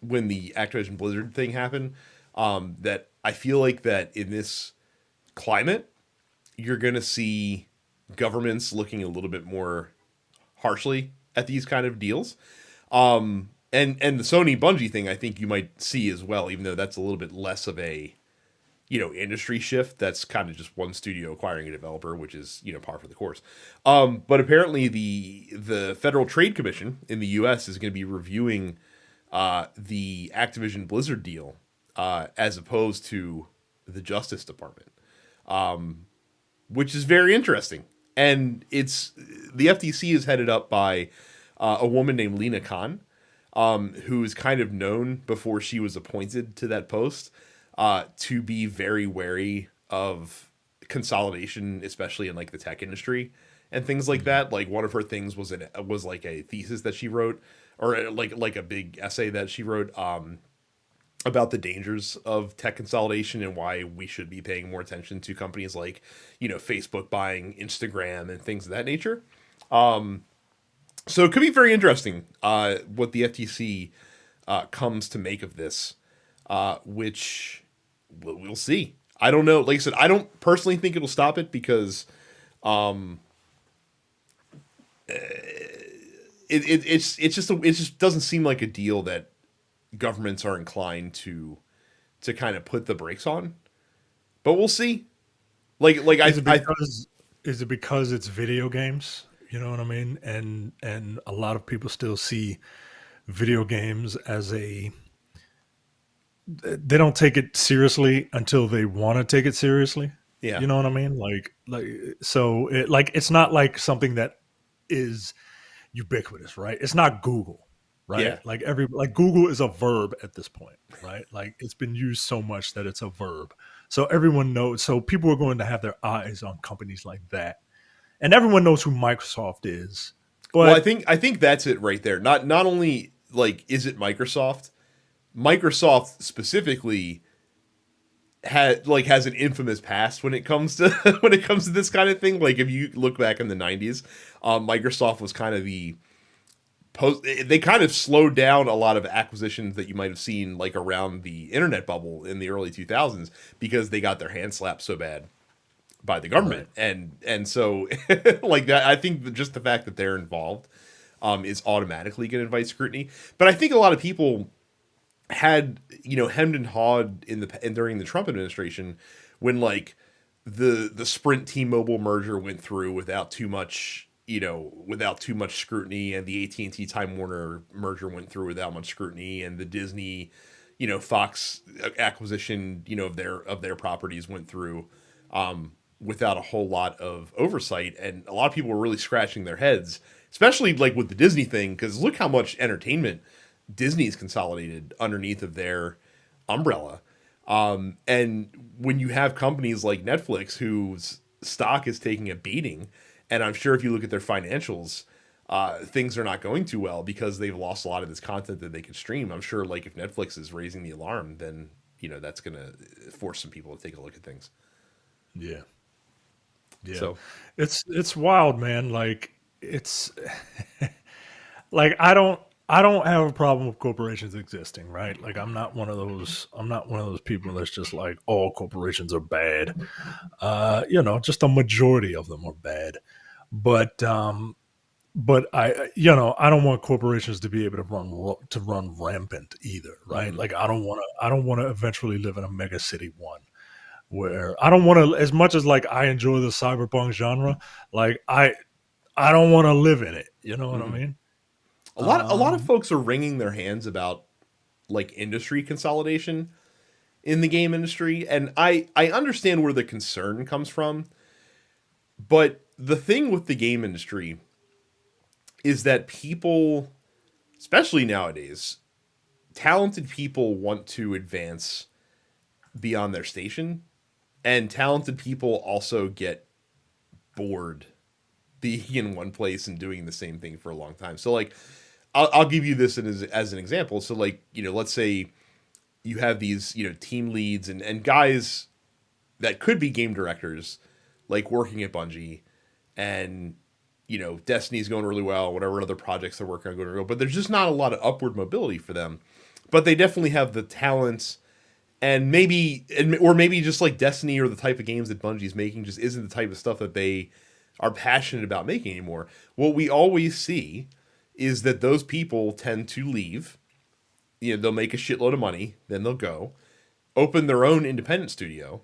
when the Activision Blizzard thing happened, that I feel like that in this climate, you're going to see governments looking a little bit more harshly at these kind of deals. And the Sony Bungie thing, I think you might see as well, even though that's a little bit less of a industry shift. That's kind of just one studio acquiring a developer, which is par for the course. But apparently the Federal Trade Commission in the U.S. is going to be reviewing the Activision Blizzard deal as opposed to the Justice Department, which is very interesting. And it's the FTC is headed up by a woman named Lena Khan, who is kind of known before she was appointed to that post to be very wary of consolidation, especially in like the tech industry and things like that. Like one of her things was like a thesis that she wrote, or like a big essay that she wrote about the dangers of tech consolidation and why we should be paying more attention to companies like Facebook buying Instagram and things of that nature. So it could be very interesting what the FTC comes to make of this, which we'll see. I don't know. Like I said, I don't personally think it'll stop it because it just doesn't seem like a deal that governments are inclined to kind of put the brakes on. But we'll see. Is it because it's video games? You know what I mean? And a lot of people still see video games as they don't take it seriously until they want to take it seriously. Yeah. You know what I mean? So it's not like something that is ubiquitous, right? It's not Google, right? Yeah. Like Google is a verb at this point, right? Like it's been used so much that it's a verb. So everyone knows. So people are going to have their eyes on companies like that, and everyone knows who Microsoft is. But Well, I think that's it right there. Not only like is it Microsoft, Microsoft specifically has an infamous past when it comes to when it comes to this kind of thing. Like if you look back in the 90s, Microsoft was kind of the they kind of slowed down a lot of acquisitions that you might have seen like around the internet bubble in the early 2000s because they got their hand slapped so bad by the government. right. And so like that, I think just the fact that they're involved is automatically going to invite scrutiny. But I think a lot of people had hemmed and hawed during the Trump administration when like the Sprint T-Mobile merger went through without too much scrutiny, and the AT&T Time Warner merger went through without much scrutiny, and the Disney Fox acquisition of their properties went through without a whole lot of oversight. And a lot of people were really scratching their heads, especially like with the Disney thing, because look how much entertainment Disney's consolidated underneath of their umbrella. And when you have companies like Netflix whose stock is taking a beating, and I'm sure if you look at their financials, things are not going too well because they've lost a lot of this content that they could stream. I'm sure like if Netflix is raising the alarm, then that's going to force some people to take a look at things. Yeah. Yeah. So It's wild, man. Like it's like I don't have a problem with corporations existing, right? Like I'm not one of those people that's just like all corporations are bad. Just a majority of them are bad. But I don't want corporations to be able to run rampant either, right? mhm. Like I don't want to eventually live in a mega city one where I don't want to, as much as like I enjoy the cyberpunk genre, like I don't want to live in it. You know what I Mhm. mean? A lot of Um, folks are wringing their hands about like industry consolidation in the game industry, and I understand where the concern comes from. But the thing with the game industry is that people, especially nowadays, talented people want to advance beyond their station, and talented people also get bored being in one place and doing the same thing for a long time. So like I'll give you this as an example. So like, let's say you have these, team leads and guys that could be game directors, like working at Bungie, and Destiny's going really well, whatever other projects they're working on going really well, but there's just not a lot of upward mobility for them but they definitely have the talents, and or maybe just like Destiny or the type of games that Bungie's making just isn't the type of stuff that they are passionate about making anymore. What we always see is that those people tend to leave. They'll make a shitload of money, then they'll go open their own independent studio,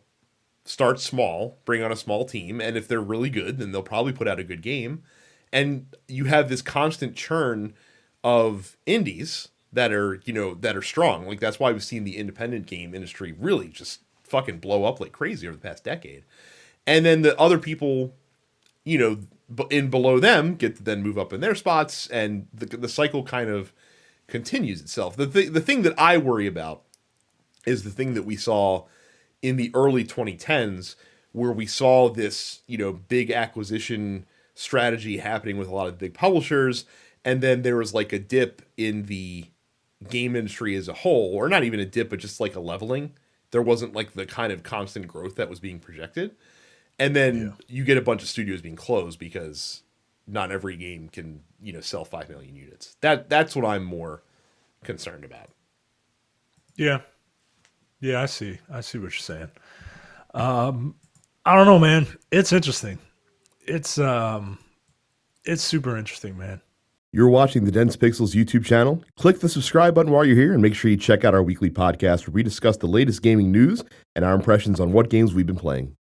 start small, bring on a small team, and if they're really good, then they'll probably put out a good game. And you have this constant churn of indies that are, that are strong. Like that's why we've seen the independent game industry really just fucking blow up like crazy over the past decade. And then the other people, in below them get to then move up in their spots, and the cycle kind of continues itself. The thing that I worry about is the thing that we saw in the early 2010s, where we saw this, big acquisition strategy happening with a lot of big publishers, and then there was like a dip in the game industry as a whole, or not even a dip, but just like a leveling. There wasn't like the kind of constant growth that was being projected. And then you get a bunch of studios being closed because not every game can, sell 5 million units. That's what I'm more concerned about. Yeah. Yeah, I see. I see what you're saying. I don't know, man. It's interesting. It's super interesting, man. You're watching the Dense Pixels YouTube channel. Click the subscribe button while you're here and make sure you check out our weekly podcast where we discuss the latest gaming news and our impressions on what games we've been playing.